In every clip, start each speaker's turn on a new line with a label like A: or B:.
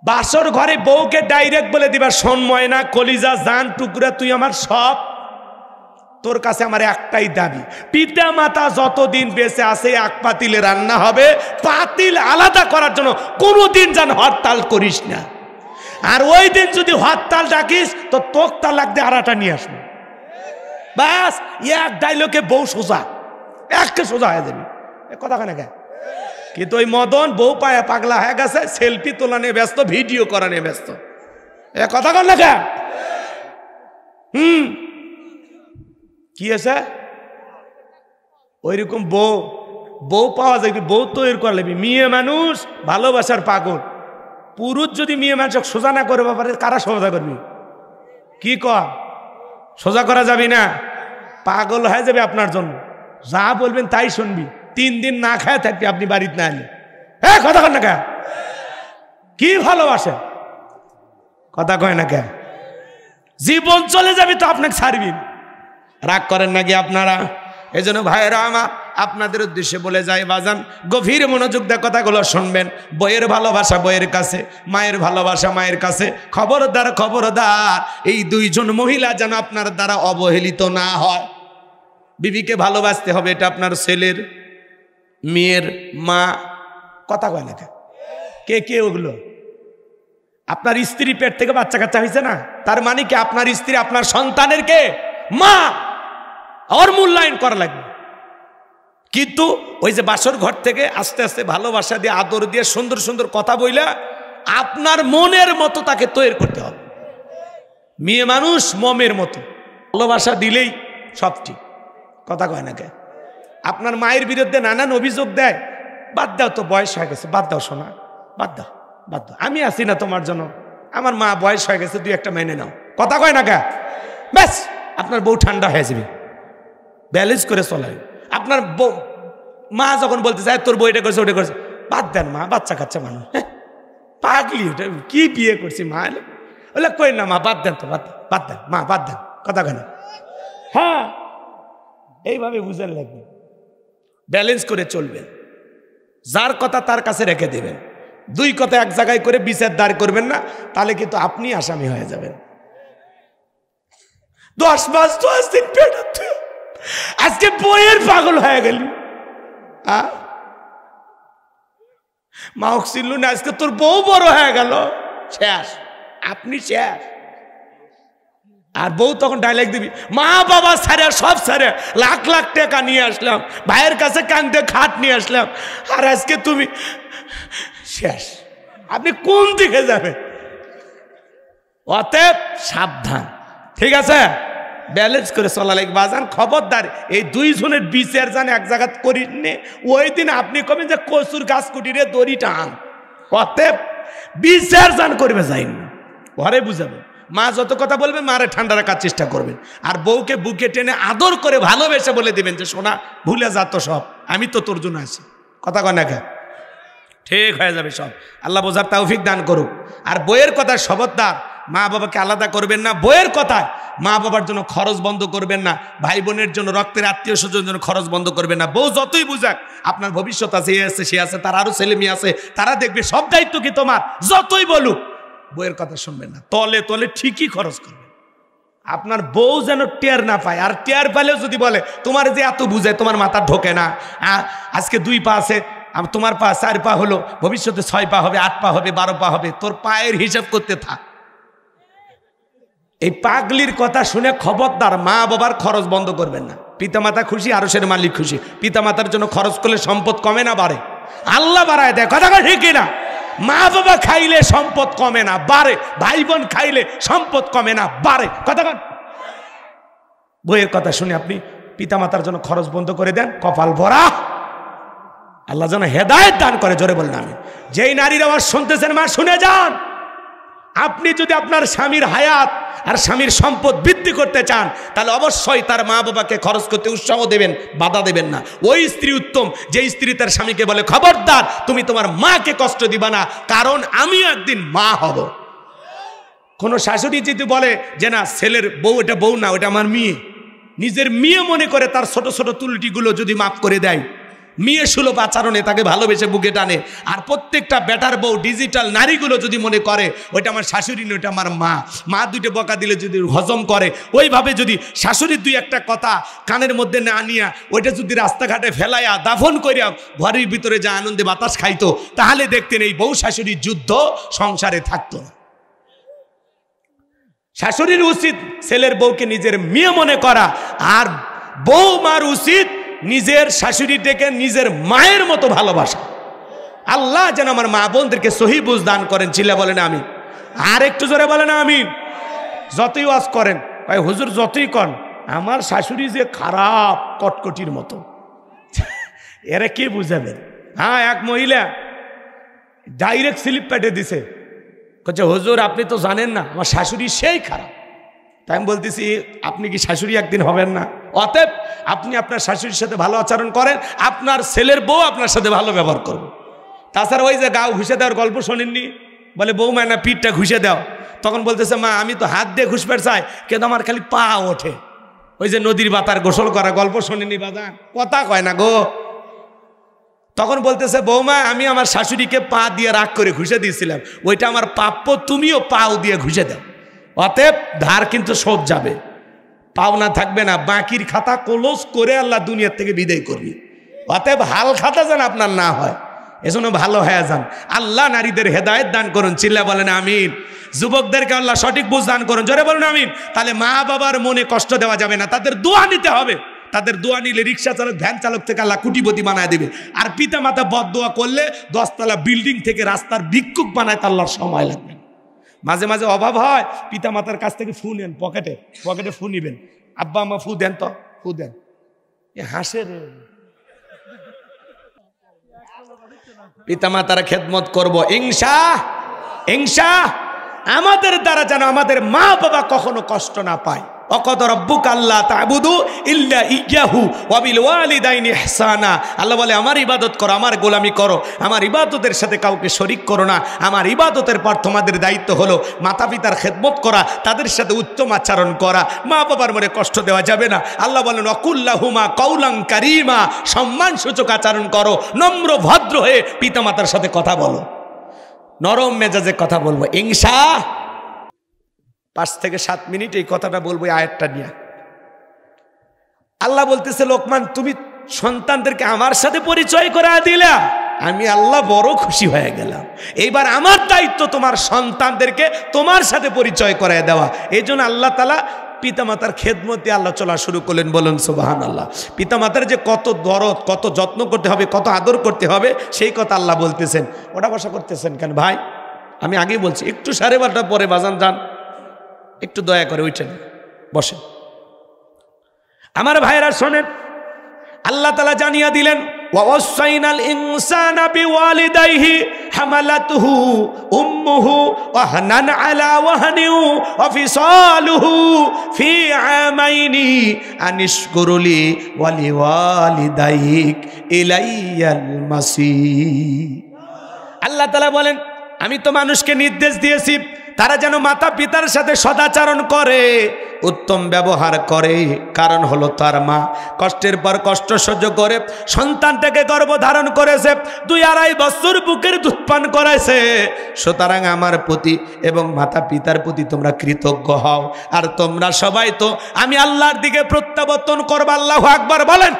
A: বাসর ঘরে বউকে ডাইরেক্ট বলে দিবা, শোন ময়না কলিজা জান টুকরা তুই আমার সব, তোর কাছে আমার একটাই দাবি, পিতা মাতা যতদিন বেঁচে আছে এক পাতিলে রান্না হবে, পাতিল আলাদা করার জন্য কোনোদিন যেন হরতাল করিস না। আর ওই দিন যদি হরতাল ডাকিস তো তোক তালাক দিয়ে আরাটা নিয়ে আসবো। বাস এক ডাইলগে বউ সোজা, একে সোজা হয়ে যাবি। কথা কেন কে? কিন্তু ওই মদন বউ পায়ে পাগলা হয়ে গেছে, সেলফি তোলা নিয়ে ব্যস্ত, ভিডিও করা নিয়ে ব্যস্ত। এ কথা কন না কে? কি আছে ওইরকম বউ বউ পাওয়া যাবে, বউ তৈরি করে লাগবে। মেয়ে মানুষ ভালোবাসার পাগল, পুরুষ যদি মেয়ে মানুষ সোজা না করে ব্যাপারে কারা সোজা করবি? কি কর সোজা করা যাবে না, পাগল হয়ে যাবে আপনার জন্য। যা বলবেন তাই শুনবি, 3 দিন না খায় থাকবি আপনি বাড়িতে না এলে। হ্যাঁ কথা কন না কে? কি ভালোবাসে কথা কয় না কে? জীবন চলে যাবে তো আপনাকে ছাড়বি। রাগ করেন নাকি আপনারা? এই জন্য ভাইয়েরা আমার আপনাদের উদ্দেশ্যে বলে যায়, বাজান গভীর মনোযোগ দিয়ে কথাগুলো শুনবেন। বইয়ের ভালোবাসা বইয়ের কাছে, মায়ের ভালোবাসা মায়ের কাছে। খবরদার খবরদার, এই 2 জন মহিলা যেন আপনার দ্বারা অবহেলিত না হয়। বিবিকে ভালোবাসতে হবে, এটা আপনার ছেলের মেয়ের মা। কথা কয় না কে কে? ওগুলো আপনার স্ত্রী পেট থেকে বাচ্চা কাচ্চা হয়েছে না, তার মানে কি আপনার স্ত্রী আপনার সন্তানের কে মা, ওর মূল্যায়ন করা লাগবে। কিন্তু ওই যে বাসর ঘর থেকে আস্তে আস্তে ভালোবাসা দিয়ে আদর দিয়ে সুন্দর সুন্দর কথা বইলা আপনার মনের মতো তাকে তৈরি করতে হবে। মেয়ে মানুষ মমের মতো, ভালোবাসা দিলেই সব ঠিক। কথা কয় না কে? আপনার মায়ের বিরুদ্ধে নানান অভিযোগ দেয়, বাদ দাও তো, বয়স হয়ে গেছে, বাদ দাও শোনা, বাদ দাও বাদ দাও, আমি আছি না তোমার জন্য, আমার মা বয়স হয়ে গেছে, 2-1টা মেনে নাও। কথা কয় না কে? ব্যাস আপনার বউ ঠান্ডা হয়ে যাবে। ব্যালেন্স করে চলাই। আপনার বউ মা যখন বলতে চায় তোর বউ এটা করছে ওটা করছে, বাদ দেন মা, বাচ্চা কাচ্চা মানুষ, পাগলি, ওটা কি বিয়ে করছি মা, বলে কই না মা, বাদ দেন তো, বাদ দেন মা, বাদ দেন। কথা কেন? হ্যাঁ এইভাবে বুঝেন লাগবে, ব্যালেন্স করে চলবেন। যার কথা তার কাছে রেখে দেবেন, 2 কথা এক জায়গায় করে বিচার দাঁড় করবেন না, তাহলে কিন্তু আপনি আসামি হয়ে যাবেন। 10 মাস 10 দিন পেটাতে আজকে বইয়ের পাগল হয়ে গেলি, মা ছিল না, আজকে তোর বউ বড় হয়ে গেল, শেষ, আপনি শেষ। আর বউ তখন ডায়লগ দিবি, মা বাবা ছাড়া সব ছাড়া লাখ লাখ টাকা নিয়ে আসলাম, ভাইয়ের কাছে কান্দে খাট নিয়ে আসলাম, আর আজকে তুমি শেষ। আপনি কোন দিকে যাবেন? অতএব সাবধান, ঠিক আছে? ব্যালেন্স করে চলা লাগবে বাজান। খবরদার এই 2 জনের বিচার জানে এক জায়গা করিনি, ওই দিন আপনি কবেন যে কচুর গাছ কুটিরে দড়ি টান। অতএব বিচার জান করবে যাইন, ঘরে বুঝাবেন। মা যত কথা বলবে মারে ঠান্ডা রাখার চেষ্টা করবেন, আর বউকে বুকে টেনে আদর করে ভালোবেসে বলে দিবেন যে সোনা ভুলে যা তো সব, আমি তো তোর জন্য আছি। কথা কয় না কে? ঠিক হয়ে যাবে সব। আল্লাহ বোঝার তৌফিক দান করুক। আর বইয়ের কথা খবরদার, মা বাবাকে আলাদা করবেন না। বইয়ের কথায় মা বাবার জন্য খরচ বন্ধ করবেন না, ভাই বোনের জন্য, রক্তের আত্মীয় স্বজনের জন্য খরচ বন্ধ করবেন না। বউ যতই বুঝাক আপনার ভবিষ্যৎ আছে, এ আছে সে আছে, তার আরো ছেলে মেয়ে আছে, তারা দেখবে, সব দায়িত্ব কি তোমার। যতই বলুক বইয়ের কথা শুনবেন না, তলে তলে ঠিকই খরচ করবেন। আপনার বউ যেন টের না পায়, আর টের পেলেও যদি বলে তোমার যে এত বুঝায় তোমার মাথা ঢোকে না, আজকে 2 পা আছে, তোমার পা 4 পা হলো, ভবিষ্যতে 6 পা হবে, 8 পা হবে, 12 পা হবে, তোর পায়ের হিসাব করতে থাক। এই পাগলির কথা শুনে খবরদার মা বাবার খরচ বন্ধ করবেন না। পিতামাতা খুশি, আরশের মালিক খুশি। পিতামাতার জন্য খরচ করলে সম্পদ কমে না বাড়ে? আল্লাহ বাড়ায় দেয়। কথা ঠিক না? মা বাবা খাইলে সম্পদ কমে না বাড়ে, ভাই বোন খাইলে সম্পদ কমে না বাড়ে। কথা বইয়ের কথা শুনে আপনি পিতামাতার জন্য খরচ বন্ধ করে দেন, কপাল ভরা। আল্লাহ যেন হেদায়েত দান করে। জোরে বলেন আমিন। যেই নারীর আওয়াজ শুনতেছেন মা, শুনে যান। আপনি যদি আপনার স্বামীর হায়াত আর স্বামীর সম্পদ বৃদ্ধি করতে চান, তাহলে অবশ্যই তার মা বাবাকে খরচ করতে উৎসাহ দেবেন, বাধা দেবেন না। ওই স্ত্রী উত্তম যে স্ত্রী তার স্বামীকে বলে, খবরদার তুমি তোমার মাকে কষ্ট দিবা না, কারণ আমি একদিন মা হব। কোন শাশুড়ি যদি বলে যে না ছেলের বউ এটা বউ না, ওটা আমার মেয়ে, নিজের মেয়ে মনে করে তার ছোট ছোট ত্রুটিগুলো যদি মাফ করে দেয়, মেয়ে সুলভ আচরণে তাকে ভালোবেসে বুকে টানে। আর প্রত্যেকটা বেটার বউ ডিজিটাল নারীগুলো যদি মনে করে ওইটা আমার শাশুড়ি নয়, ওইটা আমার মা, মা দুইটা বকা দিলে যদি হজম করে, ওইভাবে যদি শাশুড়ির দুই একটা কথা কানের মধ্যে না নিয়া ওইটা যদি রাস্তাঘাটে ফেলাইয়া দাফন করিয়া ঘরের ভিতরে যা আনন্দে বাতাস খাইতো, তাহলে দেখতেন এই বউ শাশুড়ির যুদ্ধ সংসারে থাকতো না। শাশুড়ির উচিত ছেলের বউকে নিজের মেয়ে মনে করা, আর বউ মার উচিত নিজের শাশুড়িটাকে নিজের মায়ের মতো ভালোবাসা। আল্লাহ যেন আমার মা বোনদেরকে সহি বুঝ দান করেন। চিল্লা বলেন আমিন। আর একটু জোরে বলেন আমিন। যতই ওয়াজ করেন, ভাই হুজুর যতই কন, আমার শাশুড়ি যে খারাপ কটকটির মতো, এরা কে বুঝাবেন? হ্যাঁ, এক মহিলা ডাইরেক্ট স্লিপ পেটে দিছে, বলছে হুজুর আপনি তো জানেন না আমার শাশুড়ি সেই খারাপ। তাই আমি বলতেছি আপনি কি শাশুড়ি একদিন হবেন না? অতএব আপনি আপনার শাশুড়ির সাথে ভালো আচরণ করেন, আপনার ছেলের বউ আপনার সাথে ভালো ব্যবহার করবে। তাছাড়া ওই যে গাও ঘুষে দেওয়ার গল্প শোনেননি? বলে বউ মা না পিঠটা ঘুষে দাও, তখন বলতেছে মা আমি তো হাত দিয়ে ঘুষবে চাই, কিন্তু আমার খালি পা ওঠে। ওই যে নদীর বাতার গোসল করা গল্প শোনেনি বাজান? কথা কয় না গো। তখন বলতেছে বৌমা আমি আমার শাশুড়িকে পা দিয়ে রাগ করে ঘুষে দিয়েছিলাম, ওইটা আমার প্রাপ্য, তুমিও পাও দিয়ে ঘুষে দাও। অতএব ধার কিন্তু শোধ যাবে, পাওনা থাকবে না। বাকির খাতা ক্লোজ করে আল্লাহ দুনিয়ার থেকে বিদায় করবি। অতএব হাল খাতা যেন আপনার না হয়, এজন্য ভালো হয়ে যান। আল্লাহ নারীদের হেদায়েত দান করুন। চিল্লা বলেন আমিন। যুবকদেরকে আল্লাহ সঠিক বুঝ দান করুন। জোরে বলুন আমিন। তাহলে মা বাবার মনে কষ্ট দেওয়া যাবে না, তাদের দোয়া নিতে হবে। তাদের দোয়া নিলে রিক্সা চালক ভ্যান চালক থেকে আল্লাহ কোটিপতি বানায় দেবে। আর পিতা মাতা বদদোয়া করলে 10তলা বিল্ডিং থেকে রাস্তার ভিক্ষুক বানায়, আল্লাহর সময় লাগবে। মাঝে মাঝে অভাব হয়, পিতা মাতার কাছ থেকে ফু নেন, পকেটে ফু নিবেন। আব্বা আম্মা ফু দেন, তো ফু দেন। এ হাসে রে। পিতা মাতার খেদমত করব ইনশাআল্লাহ। আমাদের দ্বারা যেন আমাদের মা বাবা কখনো কষ্ট না পায়। ওয়াকাদ রাব্বুকা আল্লা তা'বুদু ইল্লা ইয়্যাহু ওয়া বিল ওয়ালিদাইনি ইহসানা। আল্লাহ বলে আমার ইবাদত করো, আমার গোলামি করো, আমার ইবাদতের সাথে কাউকে শরীক করো না। আমার ইবাদতের পর তোমাদের দায়িত্ব হলো মাতা পিতার খেদমত করা, তাদের সাথে উত্তম আচরণ করা। মা বাবার মনে কষ্ট দেওয়া যাবে না। আল্লাহ বলেন ওয়াকুল্লাহুমা কাউলান কারীমা, সম্মানসূচক আচরণ করো, নম্র ভদ্র হয়ে পিতা মাতার সাথে কথা বলো, নরম মেজাজে কথা বলবো ইনশাআল্লাহ। 5 থেকে 7 মিনিট এই কথাটা বলবো, আয়াতটা নিয়ে। আল্লাহ বলতেছে লোকমান তুমি সন্তানদেরকে আমার সাথে পরিচয় করা দিলা, আমি আল্লাহ বড় খুশি হয়ে গেলাম। এইবার আমার দায়িত্ব তোমার সন্তানদেরকে তোমার সাথে পরিচয় করায় দেওয়া। এই জন্য আল্লাহ তাআলা পিতামাতার খেদমতে আল্লাহ চলা শুরু করলেন। বলুন সুবহানাল্লাহ। পিতামাতার যে কত দরদ, কত যত্ন করতে হবে, কত আদর করতে হবে, সেই কথা আল্লাহ বলতেছেন। ওটা বসা করতেছেন কেন ভাই? আমি আগেই বলছি একটু 12:30 পরে বাজান যান, একটু দয়া করে উঠেন বসেন। আমার ভাইরা শোনেন, আল্লাহ তাআলা জানিয়ে দিলেন ওয়াসাইনাল ইনসানা বিওয়ালিদাইহি হামালাতুহু উম্মুহু ওয়াহনান আলা ওয়াহনিন ওয়া ফিসালুহু ফি আমাইনি আনিশকুরলি ওয়া লিওয়ালিদাইক ইলাইয়াল মাসির। আল্লাহ তাআলা বলেন আমি তো মানুষকে নির্দেশ দিয়েছি তারা যেন মাতা পিতার সাথে সদাচরণ করে, উত্তম ব্যবহার করে। কারণ হলো তার মা কষ্টের পর কষ্ট সহ্য করে সন্তানটাকে গর্ভধারণ করেছে, 2-2.5 বছর বুকের দুধ পান করাইছে। সুতরাং আমার প্রতি এবং মাতা পিতার প্রতি তোমরা কৃতজ্ঞ হও। আর তোমরা সবাই তো আমি আল্লাহর দিকে প্রত্যাবর্তন করবা। আল্লাহু আকবার বলেন।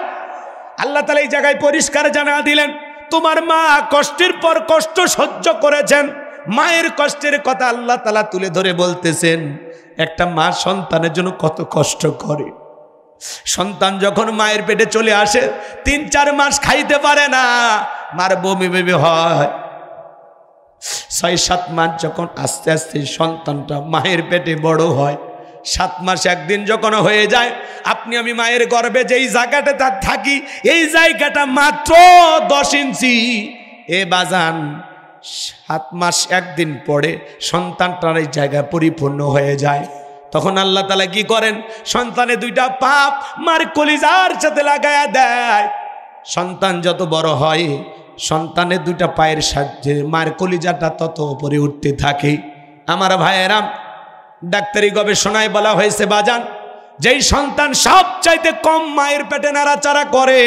A: আল্লাহ তাআলা এই জায়গায় পরিষ্কার জানা দিলেন তোমার মা কষ্টের পর কষ্ট সহ্য করেছেন। মায়ের কষ্টের কথা আল্লাহ তাআলা তুলে ধরে বলতেছেন। একটা মা সন্তানের জন্য কত কষ্ট করে। সন্তান যখন মায়ের পেটে চলে আসে 3-4 মাস খাইতে পারে না, মার বমি বমি হয়। 6-7 মাস যখন আস্তে আস্তে সন্তানটা মায়ের পেটে বড় হয়, 7 মাস একদিন যখন হয়ে যায়, আপনি আমি মায়ের গর্ভে যেই জায়গাটা তার থাকি, এই জায়গাটা মাত্র 10 ইঞ্চি। এ বাজান 7 মাস একদিন পরে সন্তানটার এই জায়গা পরিপূর্ণ হয়ে যায়। তখন আল্লাহ তাআলা কি করেন, সন্তানে 2টা পাপ মার কলিজার সাথে লাগায়া দেয়। সন্তান যত বড় হয় সন্তানের 2টা পায়ের সাহায্যে মার কলিজাটা তত উপরে উঠতে থাকে। আমার ভাইয়েরা, ডাক্তারি গবেষণায় বলা হয়েছে বাজান, যেই সন্তান সবচাইতে কম মায়ের পেটে নাড়াচাড়া করে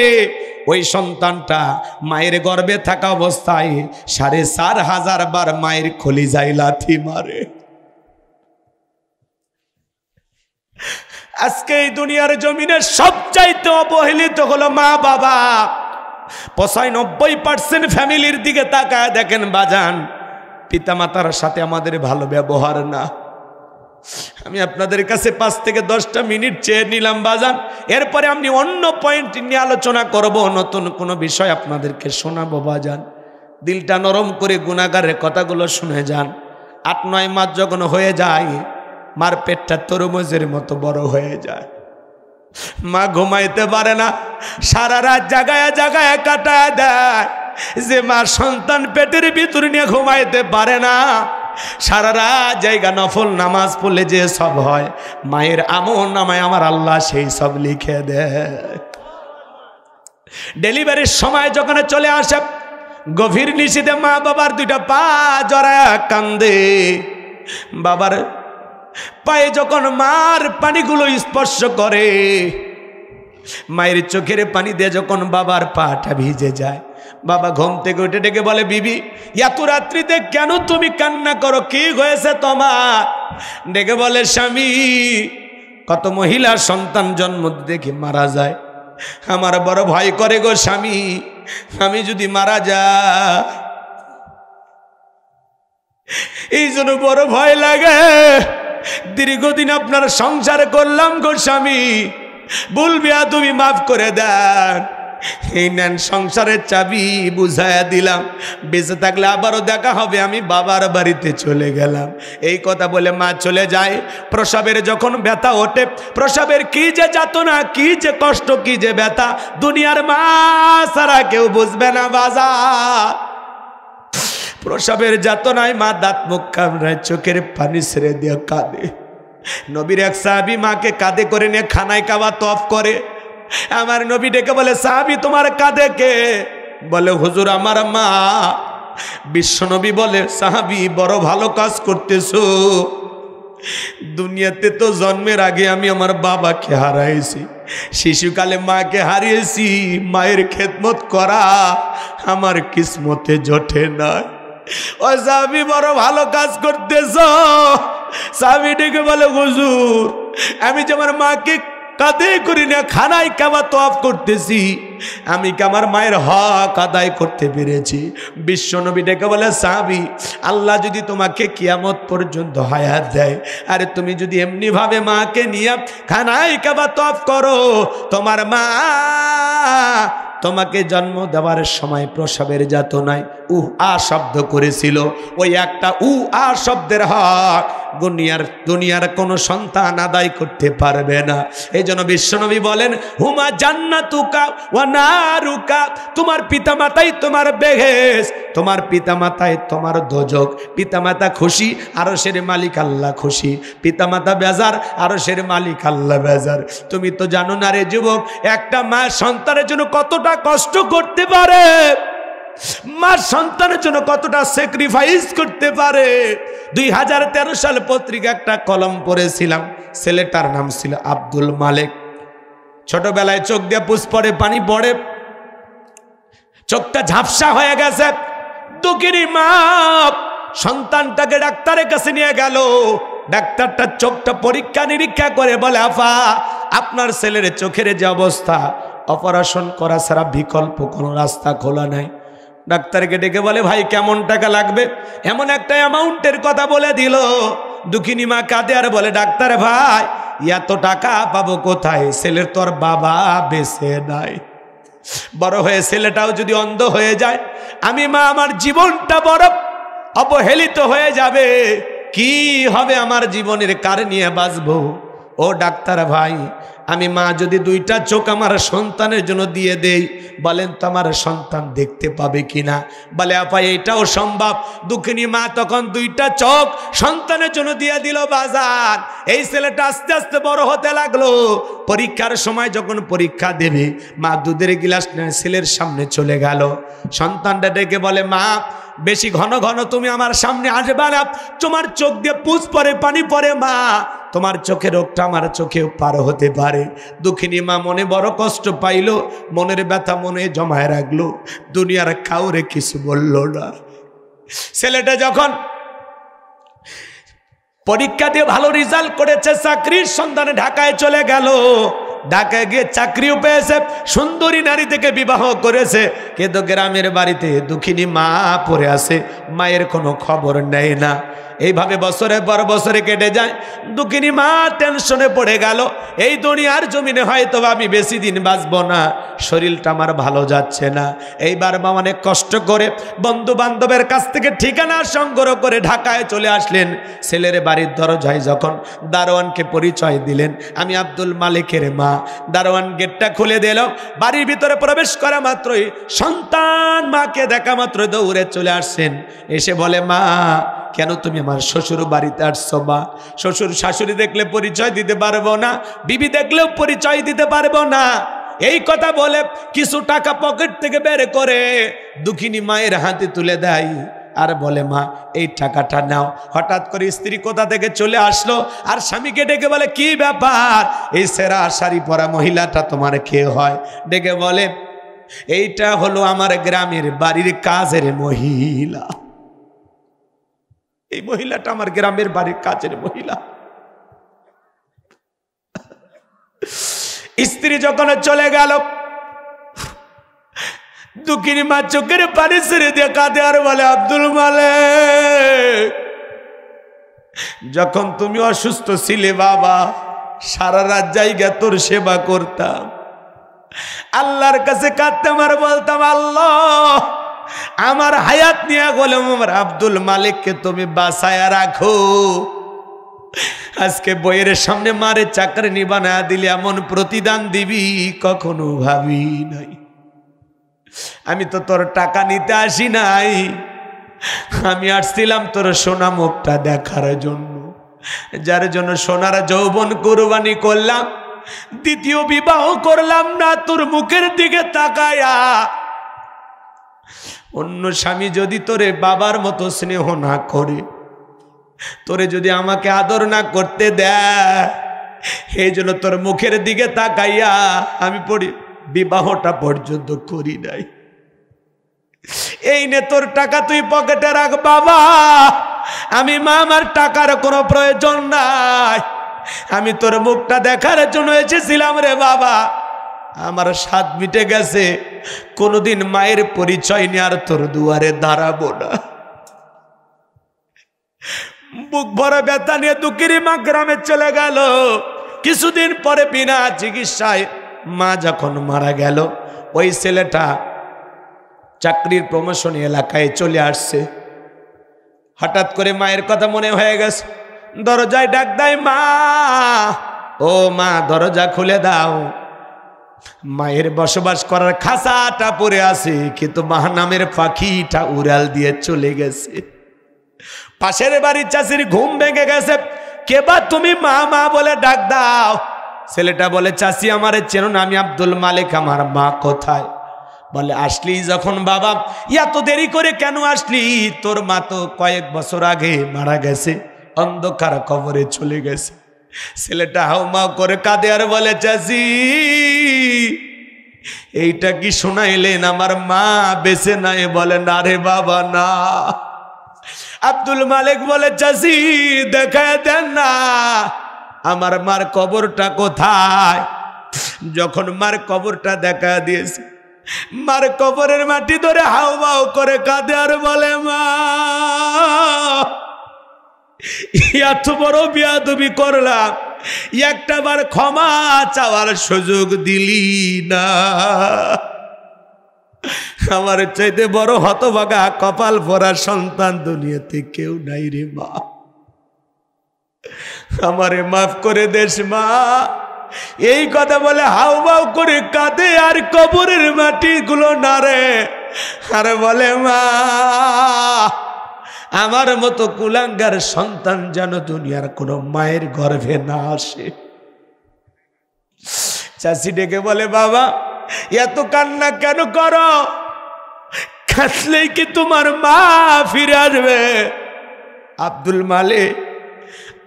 A: ওই সন্তানটা মায়ের গর্ভে থাকা অবস্থায় ৪,৫০০ বার মায়ের কলিজায় লাথি মারে। আজকে এই দুনিয়ার জমিনে সবচাইতে অবহেলিত হলো মা বাবা। ৯৫% ফ্যামিলির দিকে তাকায় দেখেন বাজান, পিতামাতার সাথে আমাদের ভালো ব্যবহার না। আমি আপনাদের কাছে ৫ থেকে ১০টা মিনিট চেয়ে নিলাম বাজান, এরপরে আমি অন্য পয়েন্ট নিয়ে আলোচনা করব, নতুন কোনো বিষয় আপনাদেরকে শোনাবো বাজান। দিলটা নরম করে গুনাহগারের কথাগুলো শুনে যান। ৮-৯ মাস যখন হয়ে যায়, মার পেটটা তরমুজের মতো বড় হয়ে যায়। মা ঘুমাইতে পারে না, সারা রাত জাগায় জাগায় কাটায় দেয়। যে মা সন্তান পেটের ভিতর নিয়ে ঘুমাইতে পারে না, সারা রাত জায়গা নফল নামাজ পড়লে যে সব হয়, মায়ের আমল নামায় আমার আল্লাহ সেই সব লিখে দেয়। ডেলিভারির সময় যখন চলে আসে, গভীর নিশীথে মা বাবার 2টা পা জড়ায় কান্দে। বাবার পায়ে যখন মার পানিগুলো স্পর্শ করে, মায়ের চোখের পানি দিয়ে যখন বাবার পাটা ভিজে যায়, বাবা ঘুম থেকে উঠে ডেকে বলে, বিবি এত রাত্রিতে কেন তুমি কান্না করো, কি হয়েছে তোমার? ডেকে বলে, স্বামী, কত মহিলা সন্তান জন্ম দেখে মারা যায়, আমার বড় ভয় করে গো স্বামী, আমি যদি মারা যাই, এই জন্য বড় ভয় লাগে। দীর্ঘদিন আপনার সংসার করলাম গো স্বামী, বলবি তুমি মাফ করে দেন। এই নেন সংসারের চাবি, বুঝাইয়া দিলাম, বেঁচে থাকলে আবারও দেখা হবে, আমি বাবার বাড়িতে চলে গেলাম। এই কথা বলে মা চলে যায়। প্রসবের যখন ব্যথা ওঠে, প্রসবের কি যে যাতনা, কি যে কষ্ট, কি যে ব্যথা, দুনিয়ার মা ছাড়া কেউ বুঝবে না বাজার। প্রসবের যাতনায় মা দাঁত মুখ কামড়ায়, চোখের পানি ছেড়ে দিয়ে কাঁদে। নবীর এক সাহাবী মাকে কাঁধে করে নিয়ে খানায় কাবা তওয়াফ করে। আমার নবী ডেকে বলে, সাহাবী তোমার কাঁধে কে? বলে, হুজুর আমার মা। বিশ্বনবী বলে, সাহাবী বড় ভালো কাজ করতেছো। দুনিয়াতে তো জন্মের আগে আমি আমার বাবাকে হারাইছি, শিশুকালে মাকে হারিয়েছি, মায়ের খেদমত করা আমার কিসমতে জোটে না। ও সাহাবী বড় ভালো কাজ করতেছো। সাহাবী ডেকে বলে, হুজুর আমি যে আমার মাকে কাঁধে করি না খানায় কাবা তওয়াফ করতেছি, আমি কি আমার মায়ের হক আদায় করতে পেরেছি? বিশ্বনবী ডেকে বলে, সাহাবী আল্লাহ যদি তোমাকে কিয়ামত পর্যন্ত হায়াত দেয়, আরে তুমি যদি এমনি ভাবে মাকে নিয়ে খানায় কাবা তওয়াফ করো, তোমার মা তোমাকে জন্ম দেওয়ার সময় প্রসবের যাতনায় আ শব্দ করেছিল, ওই একটা আ শব্দের হক দুনিয়ার কোনো সন্তান আদায় করতে পারবে না। এই জন্য বিশ্বনবী বলেন, হুমা জান্নাতুকা ওয়া নারুকা, তোমার পিতামাতাই তোমার বেহেশ, তোমার পিতামাতাই তোমার দোজক। পিতামাতা খুশি, আরশের মালিক আল্লাহ খুশি। পিতামাতা বেজার, আরশের মালিক আল্লাহ বেজার। তুমি তো জানো না রে যুবক, একটা মা সন্তানের জন্য কতটা কষ্ট করতে পারে, মা সন্তানের জন্য কতটা স্যাক্রিফাইস করতে পারে। 2013 সাল পত্রিকা একটা কলম পড়েছিলাম, ছেলেটার নাম ছিল আব্দুল মালেক। ছোটবেলায় চোখ দিয়ে পুষ পড়ে, পানি পড়ে, চোখটা ঝাপসা হয়ে গেছে। দুঃখিনী মা সন্তানটাকে ডাক্তারের কাছে নিয়ে গেল। ডাক্তারটা চোখটা পরীক্ষা নিরীক্ষা করে বলে, আফা আপনার ছেলের চোখের যে অবস্থা, অপারেশন করা ছাড়া বিকল্প কোনো রাস্তা খোলা নাই। ডাক্তারকে ডেকে বলে, ভাই কেমন টাকা লাগবে? এমন একটা অ্যামাউন্টের কথা বলে দিল। দুঃখিনী মা কাঁদে আর বলে, ডাক্তার ভাই এত টাকা পাবো কোথায়? ছেলের তোর বাবা বেঁচে নাই, বড় হয়ে ছেলেটাও যদি অন্ধ হয়ে যায়, আমি মা আমার জীবনটা বড় অবহেলিত হয়ে যাবে, কি হবে আমার জীবনের, কার নিয়ে বাঁচবো? ও ডাক্তার ভাই, আমি মা যদি 2টা চোখ আমার সন্তানের জন্য দিয়ে দেই, বলেন তো আমার সন্তান দেখতে পাবে কিনা? বলে, আপা এটাও সম্ভব। দুঃখিনী মা তখন 2টা চোখ সন্তানের জন্য দিয়ে দিল বাজার। এই ছেলেটা আস্তে আস্তে বড় হতে লাগলো। পরীক্ষার সময় যখন পরীক্ষা দেবে, মা দুধের গিলাস নিয়ে ছেলের সামনে চলে গেল। সন্তানটা ডেকে বলে, মা বেশি ঘন ঘন তুমি আমার সামনে আসবে না, তোমার চোখ দিয়ে পুষ পরে পানি পরে, মা তোমার চোখে রোগটা আমার চোখেও পার হতে পারে। দুঃখিনী মা মনে বড় কষ্ট পাইল, মনের ব্যথা মনে জমায় রাখলো, দুনিয়ার কাউরে কিছু বলল না। ছেলেটা যখন পরীক্ষা দিয়ে ভালো রেজাল্ট করেছে, চাকরির সন্ধানে ঢাকায় চলে গেল। ঢাকায় গিয়ে চাকরিও পেয়েছে, সুন্দরী নারী থেকে বিবাহ করেছে, কিন্তু গ্রামের বাড়িতে দুঃখিনী মা পড়ে আছে, মায়ের কোনো খবর নেয় না। এইভাবে বছরের পর বছরে কেটে যায়। দুঃখিনী মা টেনশনে পড়ে গেল, এই দুনিয়ার জমিনে হয়তো আমি বেশি দিন বাঁচব না, শরীরটা আমার ভালো যাচ্ছে না। এইবার মা অনেক কষ্ট করে বন্ধু বান্ধবের কাছ থেকে ঠিকানা সংগ্রহ করে ঢাকায় চলে আসলেন। ছেলের বাড়ির দরজায় যখন দারোয়ানকে পরিচয় দিলেন, আমি আব্দুল মালিকের মা, দারোয়ান গেটটা খুলে দিল। বাড়ির ভিতরে প্রবেশ করা মাত্রই সন্তান মাকে দেখা মাত্রই দৌড়ে চলে আসছেন। এসে বলে, মা কেন তুমি আমার শ্বশুর বাড়িতে আসছো? মা, শ্বশুর শাশুড়ি দেখলে পরিচয় দিতে পারবো না, বিবি দেখলেও পরিচয় দিতে পারবো না। এই কথা বলে কিছু টাকা পকেট থেকে বের করে দুঃখিনী মায়ের হাতে তুলে দেয় আর বলে, মা এই টাকাটা নাও। হঠাৎ করে স্ত্রী কোথা থেকে চলে আসলো আর স্বামীকে ডেকে বলে, কি ব্যাপার, এই সেরা শাড়ি পরা মহিলাটা তোমার কে হয়? ডেকে বলে, এইটা হলো আমার গ্রামের বাড়ির কাজের মহিলা। এই মহিলাটা আমার গ্রামের বাড়ির কাজের মহিলা। স্ত্রী যখন চলে গেল, দুঃখিনী মা চোখের পানি ছেড়ে দিয়ে কাঁদে আর বলে, আব্দুল মালিক, যখন তুমি অসুস্থ ছিলে বাবা, সারা রাত জায়গা তোর সেবা করতাম, আল্লাহর কাছে কাঁদতাম আর বলতাম, আল্লাহ আমার হায়াত নিয়ে বললাম আমার আব্দুল মালিককে তুমি বাঁচায়া রাখো। আজকে বইয়ের সামনে মারে চাকরি নিবানা দিলে এমন প্রতিদান দিবি কখনো ভাবি নাই। আমি তো তোর টাকা নিতে আসি নাই, আমি আসছিলাম তোর সোনা মুখটা দেখার জন্য, যার জন্য সোনার যৌবন কুরবানি করলাম, দ্বিতীয় বিবাহ করলাম না তোর মুখের দিকে তাকায়া। অন্য স্বামী যদি তোরে বাবার মতো স্নেহ না করে, তোরে যদি আমাকে আদর না করতে দেয়, এই জন্য তোর মুখের দিকে তাকাইয়া আমি বিবাহটা পর্যন্ত করি নাই। এই নে তোর টাকা তুই পকেটে রাখ বাবা, আমি মা আমার টাকার কোনো প্রয়োজন নাই, আমি তোর মুখটা দেখার জন্য এসেছিলাম রে বাবা। আমার স্বাদ মিটে গেছে, কোনোদিন মায়ের পরিচয় নিয়ে আর তোর দুয়ারে দাঁড়াবো না। বুক ভরা ব্যথা নিয়ে দুঃখিনী মা গ্রামে চলে গেল। কিছুদিন পরে বিনা চিকিৎসায় মা যখন মারা গেল, ওই ছেলেটা চাকরির প্রমোশন এলাকায় চলে আসছে। হঠাৎ করে মায়ের কথা মনে হয়ে গেছে, দরজায় ডাক দেয়, মা ও মা দরজা খুলে দাও। মায়ের বসবাস করার খাঁচাটা পড়ে আছে, কিন্তু মা নামের পাখিটা উড়াল দিয়ে চলে গেছে। পাশের বাড়ির চাষির ঘুম ভেঙে গেছে, কেবা তুমি মা মা বলে ডাক দাও। ছেলেটা বলে, চাষি আমারে চেনো না, আমি আব্দুল মালিক, আমার মা কোথায়? বলে, আসলি যখন বাবা, এত দেরি করে কেন আসলি? তোর মা তো কয়েক বছর আগে মারা গেছে, অন্ধকার কবরে চলে গেছে। ছেলেটা হাউমাউ করে কাঁদে আর বলে, চাচি এইটা কি শোনাইলেন, আমার মা বেঁচে নাই? বলে, না রে বাবা না। আব্দুল মালিক বলে, চাচি দেখায় দেন না আমার মার কবরটা কোথায়? যখন মার কবরটা দেখা দিয়েছে, মার কবরের মাটি ধরে হাউমাউ করে কাঁদে আর বলে, মা এত বড় বিয়াদবি করলাম, একটা বার ক্ষমা চাওয়ার সুযোগ দিলি না। আমার চাইতে বড় হতভাগা কপাল ভরা সন্তান দুনিয়াতে কেউ নাই রে মা, আমারে মাফ করে দেশ মা। এই কথা বলে হাউমাউ করে কাঁদে আর কবরের মাটিগুলো নাড়ে আর বলে, মা আমার মতো কুলাঙ্গার সন্তান যেন দুনিয়ার কোনো মায়ের গর্ভে না আসে। চাষি ডেকে বলে, বাবা এত কান্না কেন করো? কাঁদলেই কি তোমার মা ফিরে আসবে? আব্দুল মালিক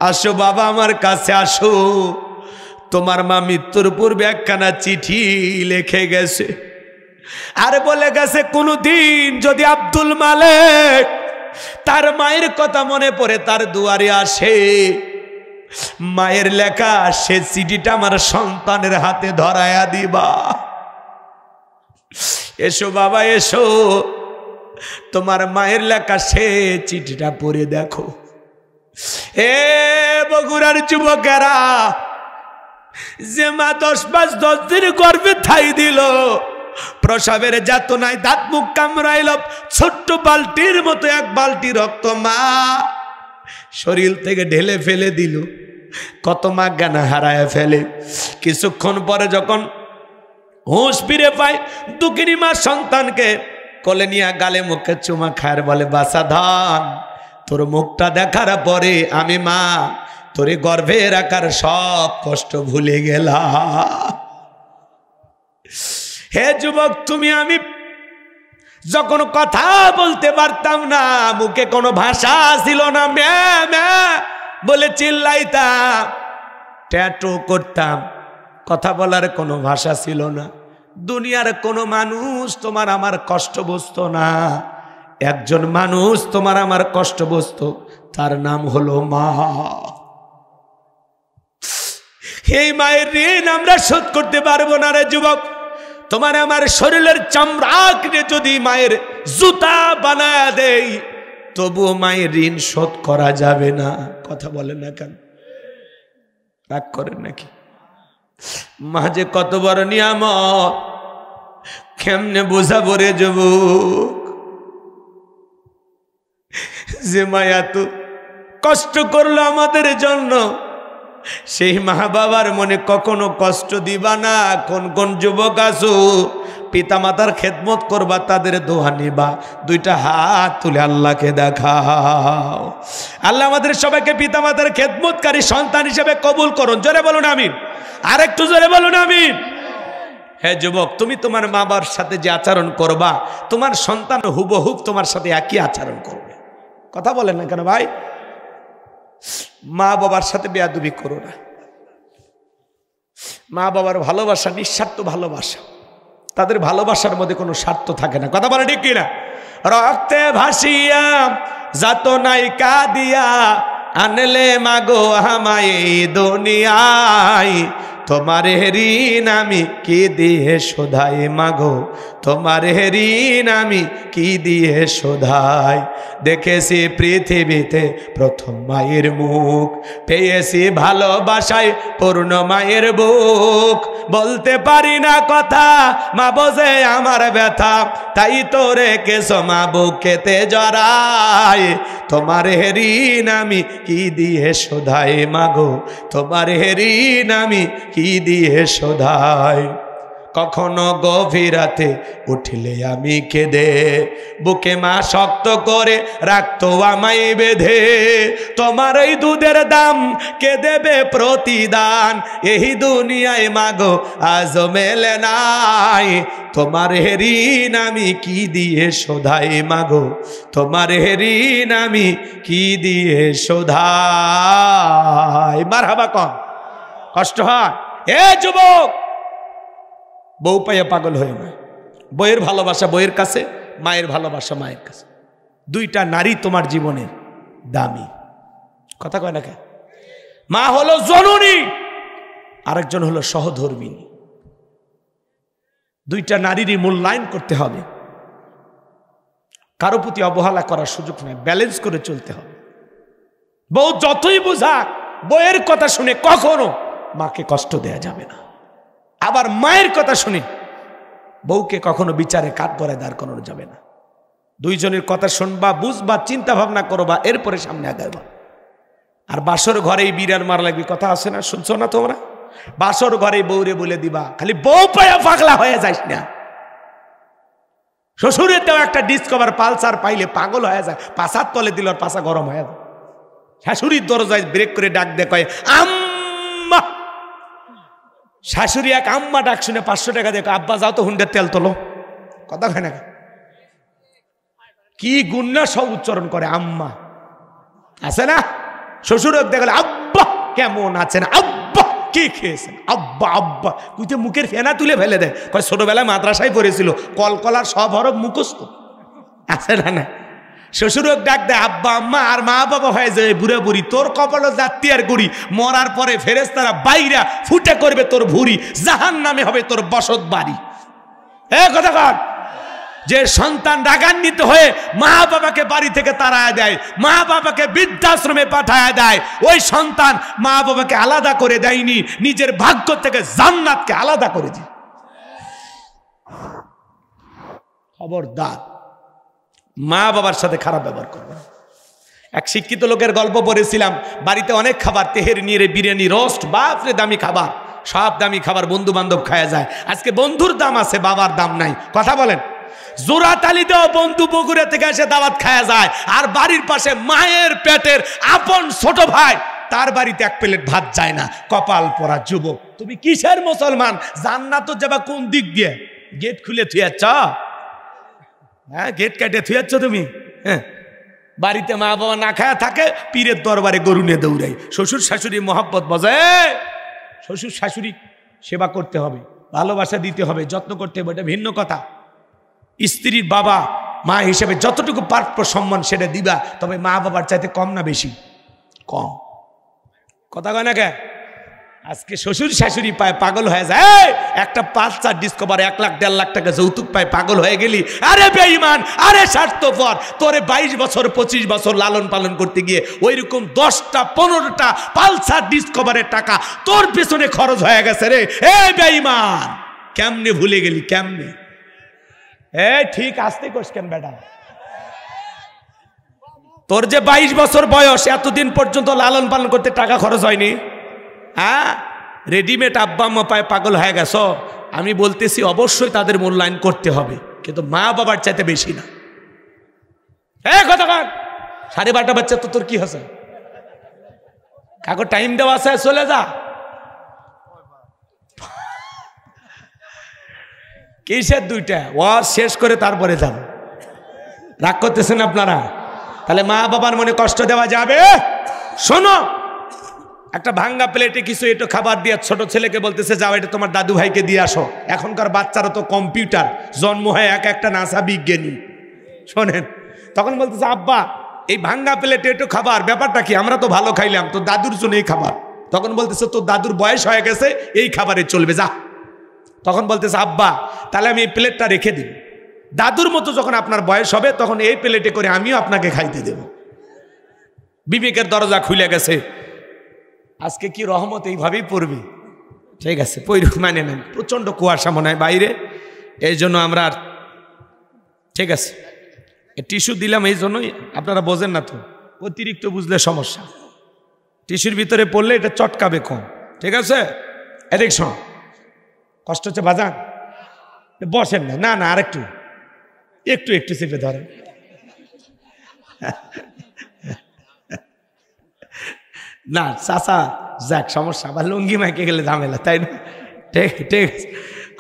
A: আসো বাবা আমার কাছে আসো, তোমার মা মৃত্যুর পূর্বে একখানা চিঠি লিখে গেছে, আর বলে গেছে কোনদিন যদি আব্দুল মালেক তার মায়ের কথা মনে পড়ে তার দুয়ারে আসে, মায়ের লেখা সে চিঠিটা আমার সন্তানের হাতে ধরায়া দিবা। এসো বাবা এসো, তোমার মায়ের লেখা সে চিঠিটা পড়ে দেখো। এ বগুড়ার যুবকেরা, যে মা 10 মাস 10 দিন গর্ভে ঠাই দিল, প্রসবের যাতনায় দাঁত মুখ কামড়াইল, ছোট্ট বালতির মতো এক বালতি রক্ত মা শরীর থেকে ঢেলে ফেলে দিল। কত মা জ্ঞান হারায় ফেলে। কিছুক্ষণ পরে যখন হুঁশ ফিরে পায়, দুঃখিনী মা সন্তানকে কোলে নিয়ে গালে মুখে চুমা খায়, বলে বাসা ধান, তোর মুখটা দেখার পরে আমি মা তোরে গর্ভে রাখার সব কষ্ট ভুলে গেলাম। হে যুবক, তুমি আমি যখন কথা বলতে পারতাম না, মুখে কোনো ভাষা ছিল না, ম্যা ম্যা বলে চিল্লাইতাম, ট্যাটু করতাম, কথা বলার কোনো ভাষা ছিল না। দুনিয়ার কোনো মানুষ তোমার আমার কষ্ট বুঝতো না। একজন মানুষ তোমার আমার কষ্ট বুঝতো, তার নাম হলো মা। এই মায়ের ঋণ আমরা শোধ করতে পারবো না রে যুবক। তোমার আমার শরীরের চামড়াকে যদি মায়ের জুতা বানায় দেই, তবুও মায়ের ঋণ শোধ করা যাবে না। কথা বলেন না কেন? রাগ করেন নাকি? মা যে কত বড় নিয়ামত, কেমনে বোঝাবো রে যুবক? যে মায়া তো কষ্ট করলো আমাদের জন্য, সেই মা বাবার মনে কখনো কষ্ট দিবা না। কোন কোন যুবক আছো পিতা মাতার খেদমত করবা, তাদের দোয়া নিবা, দুইটা হাত তুলে আল্লাহকে দেখাও। আল্লাহ আমাদের সবাইকে পিতা মাতার খেদমতকারী সন্তান হিসেবে কবুল করুন। জোরে বলুন আমিন। আর একটু জোরে বলুন আমিন। হ্যাঁ যুবক, তুমি তোমার মা বাবার সাথে যে আচরণ করবা, তোমার সন্তান হুবহুব তোমার সাথে একই আচরণ করবে। কথা বলেন না কেন ভাই? মা বাবার সাথে বেয়াদবি করো না। মা বাবার ভালোবাসা নিঃস্বার্থ ভালোবাসা, তাদের ভালোবাসার মধ্যে কোনো স্বার্থ থাকে না। কথা বলে ঠিক কিনা? রক্তে ভাসিয়া যাত নাই কাদিয়া আনলে মাগো আমায় দুনিয়ায়, তোমার ঋণ আমি কি দিয়ে শোধাই মাগো, তোমার ঋণ আমি কি দিয়ে শোধাই। দেখেছি পৃথিবীতে প্রথম মায়ের মুখ, পেয়েছি ভালোবাসায় পূর্ণ মায়ের বুক। বলতে পারি না কথা, মা বোঝে আমার ব্যথা, তাই তো রেখেছো মা বুকেতে জড়ায়। তোমার ঋণ আমি কি দিয়ে শোধাই মাগো, তোমার ঋণ আমি কি দিয়ে শোধাই। কখনো গভীর রাতে উঠলে আমি কেঁদে, বুকে মা শক্ত করে রাখতো আমায় বেঁধে। তোমার এই দুধের দাম কে দেবে প্রতিদান, এই দুনিয়ায় মাগো আজ মেলে নাই। তোমার ঋণ আমি কি দিয়ে শোধাই মাগো, তোমার ঋণ আমি কি দিয়ে শোধাই। মারহাবা কম কষ্ট হয়। এ যুবক, বউ পাইয়া পাগল হয়ে না। বইয়ের ভালোবাসা বইয়ের কাছে, মায়ের ভালোবাসা মায়ের কাছে। দুইটা নারী তোমার জীবনের দামি। কথা কয় না কে? মা হলো জননী, আরেকজন হলো সহধর্মিনী। দুইটা নারীরই মূল্যায়ন করতে হবে। কারো প্রতি অবহেলা করার সুযোগ নেই, ব্যালেন্স করে চলতে হবে। বউ যতই বোঝাক, বইয়ের কথা শুনে কখনো মাকে কষ্ট দেয়া যাবে না। আবার মায়ের কথা শুনে বউকে কখনো বিচারে কাঠ গড়ায় দাঁড় করানো যাবে না। দুইজনের কথা শুনবা, বুঝবা, চিন্তা ভাবনা করবা, এরপরে সামনে আগাইবা। আর বাসর ঘরেই বিড়াল মারা লাগবে, কথা আছে না? শুনছো না তোমরা? বাসর ঘরে বউরে বলে দিবা, খালি বউ পায়া পাগলা হয়ে যাইস না। শ্বশুরের দেওয়া একটা ডিসকভার পালসার পাইলে পাগল হয়ে যায়, পাশার তলে দিল আর পাশা গরম হয়ে যায়। শাশুড়ির দরজায় ব্রেক করে ডাক দেয়, কয় আম্মা। শাশুড়ি এক আম্মা ডাক শুনে 500 টাকা দেখো, আব্বা যাও তো হুন্ডের তেল তোলো। কথা হয় না? কি গুন্না সব উচ্চারণ করে আম্মা, আছে না? শ্বশুর দেখলে আব্বা কেমন আছেন, আব্বা কি খেয়েছেন, আব্বা আব্বা কুইতে মুখের ফেনা তুলে ফেলে দেয়। কয় ছোটবেলায় মাদ্রাসায় পড়েছিল, কলকলার সব হরফ মুখস্থ আছে না না। শ্বশুর ডাক দেয় আব্বা আম্মা, আর মা বাবা হয়ে যায় বুড়ে বুড়ি। তোর কপালও জাতি আর গুড়ি, মরার পরে ফেরেশতারা বাইরা ফুটে করবে তোর ভুঁড়ি, জাহান্নামে হবে তোর বসত বাড়ি। কথা কর। যে সন্তান রাগান্বিত হয়ে মা বাবাকে বাড়ি থেকে তাড়ায় দেয়, মা বাবাকে বৃদ্ধাশ্রমে পাঠায় দেয়, ওই সন্তান মা বাবাকে আলাদা করে দেয়নি, নিজের ভাগ্য থেকে জান্নাতকে আলাদা করে দেয়। খবরদার মা বাবার সাথে খারাপ ব্যবহার করবে। এক শিক্ষিত লোকের গল্প পড়েছিলাম, বাড়িতে অনেক খাবার, তেহের নিয়ে বিরিয়ানি, রোস্ট, বাপরে দামি খাবার, সব দামি খাবার বন্ধু বান্ধব খাওয়া যায়। আজকে বন্ধুর দাম আছে, বাবার দাম নাই। কথা বলেন। জোড়াতালিতেও বন্ধু বগুড়া থেকে এসে দাওয়াত খাওয়া যায়, আর বাড়ির পাশে মায়ের পেটের আপন ছোট ভাই, তার বাড়িতে এক প্লেট ভাত যায় না। কপাল পরা যুবক, তুমি কিসের মুসলমান? জান্নাত যাবা কোন দিক দিয়ে? গেট খুলে থুয়াচ্ছ? হ্যাঁ, গেট কাটে থুয়াচ্ছ তুমি? হ্যাঁ, বাড়িতে মা বাবা না খায়া থাকে, পীরের দরবারে গরু নিয়ে দৌড়াই। শ্বশুর শাশুড়ি মহব্বত বজায়, শ্বশুর শাশুড়ি সেবা করতে হবে, ভালোবাসা দিতে হবে, যত্ন করতে হবে, এটা ভিন্ন কথা। স্ত্রীর বাবা মা হিসেবে যতটুকু প্রাপ্য সম্মান সেটা দিবা, তবে মা বাবার চাইতে কম না বেশি? কম। কথা কয় না কে? আজকে শ্বশুর শাশুড়ি পায় পাগল হয়ে যায়। একটা 5-4 ডিসকভার 1 লাখ 1.5 লাখ টাকা যৌতুক পায় পাগল হয়ে গেলি। আরে বেঈমান, আরে স্বার্থপর, তোরে 22 বছর 25 বছর লালন পালন করতে গিয়ে ওইরকম 10টা 15টা পালসার ডিসকভারের টাকা তোর পেছনে খরচ হয়ে গেছে রে। এ বেঈমান, কেমনে ভুলে গেলি? কেমনে? ঠিক আসতে কোস কেন বেটা? তোর যে 22 বছর বয়স, এতদিন পর্যন্ত লালন পালন করতে টাকা খরচ হয়নি? হ্যাঁ, রেডিমেড আব্বা আম্মা পায় পাগল হয়ে গেছ। আমি বলতেছি অবশ্যই তাদের মূল্যায়ন করতে হবে, কিন্তু মা বাবার চাইতে বেশি না। কথা কার 12:30 বাচ্চা তো তোর কি হচ্ছে? কাকু টাইম দেওয়া আছে, চলে যা। কিসের 2টা? ওয়াজ শেষ করে তারপরে যাবে। রাগ করতেছেন আপনারা? তাহলে মা বাবার মনে কষ্ট দেওয়া যাবে? শোনো, একটা ভাঙ্গা প্লেটে কিছু একটু খাবার দিয়ে ছোট ছেলেকে বলতেছে যাও এটা তোমার দাদু ভাইকে দিয়ে আসো। এখনকার বাচ্চারা তো কম্পিউটার, জন্ম হয় এক একটা নাসা বিজ্ঞানী। শোনেন, তখন বলতেছে আব্বা এই ভাঙ্গা প্লেটে একটু খাবার, ব্যাপারটা কি? আমরা তো ভালো খাইলাম, তো দাদুর জন্য এই খাবার। তখন বলতেছে তোর দাদুর বয়স হয়ে গেছে, এই খাবারে চলবে, যা। তখন বলতেছে আব্বা তাহলে আমি এই প্লেটটা রেখে দিব, দাদুর মতো যখন আপনার বয়স হবে তখন এই প্লেটে করে আমিও আপনাকে খাইতে দেব। বিবেকের দরজা খুলে গেছে। আজকে কি রহমত এইভাবেই পড়বে? ঠিক আছে, পৈরুক মানে নেন। প্রচণ্ড কুয়াশা মনে হয় বাইরে, এই জন্য আমরা আর, ঠিক আছে টিস্যু দিলাম এই জন্যই। আপনারা বোঝেন না তো, অতিরিক্ত বুঝলে সমস্যা। টিস্যুর ভিতরে পড়লে এটা চটকাবে কম। ঠিক আছে, এদিকশন কষ্ট হচ্ছে বাজান, বসেন না। না না, আরেকটু একটু একটু চেপে ধরেন। না চাচা, যাক সমস্যা, আবার লুঙ্গি মাইকে গেলে ঝামেলা, তাই না? ঠিক ঠিক আছে,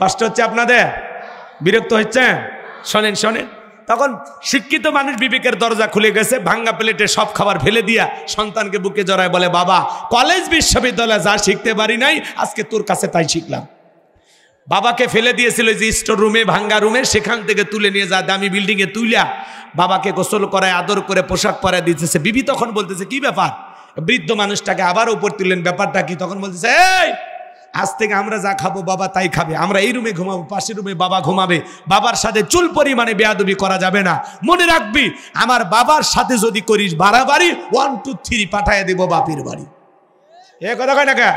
A: কষ্ট হচ্ছে আপনাদের, বিরক্ত হচ্ছে। শোনেন শোনেন, তখন শিক্ষিত মানুষ বিবেকের দরজা খুলে গেছে, ভাঙ্গা প্লেটে সব খাবার ফেলে দিয়া সন্তানকে বুকে জড়ায় বলে বাবা কলেজ বিশ্ববিদ্যালয়ে যা শিখতে পারি নাই আজকে তোর কাছে তাই শিখলাম। বাবাকে ফেলে দিয়েছিল যে স্টোর রুমে, ভাঙ্গা রুমে, সেখান থেকে তুলে নিয়ে যা দামি বিল্ডিংয়ে তুইলা বাবাকে গোসল করায়, আদর করে পোশাক পরায় দিতেছে। বিবি তখন বলতেছে কি ব্যাপার? বৃদ্ধ মানুষটাকে আবার উপর তুললেন, ব্যাপারটা কি? তখন বলতেছে এই আজ থেকে আমরা যা খাবো বাবা তাই খাবে, আমরা এই রুমে ঘুমাবো, পাশের রুমে বাবা ঘুমাবে, বাবার সাথে চুল পরিমাণে বেয়াদবি করা যাবে না। মনে রাখবি আমার বাবার সাথে যদি করিস বাড়াবাড়ি 1 2 3 পাঠায় দেব বাপের বাড়ি। এ কথা কয় না কে?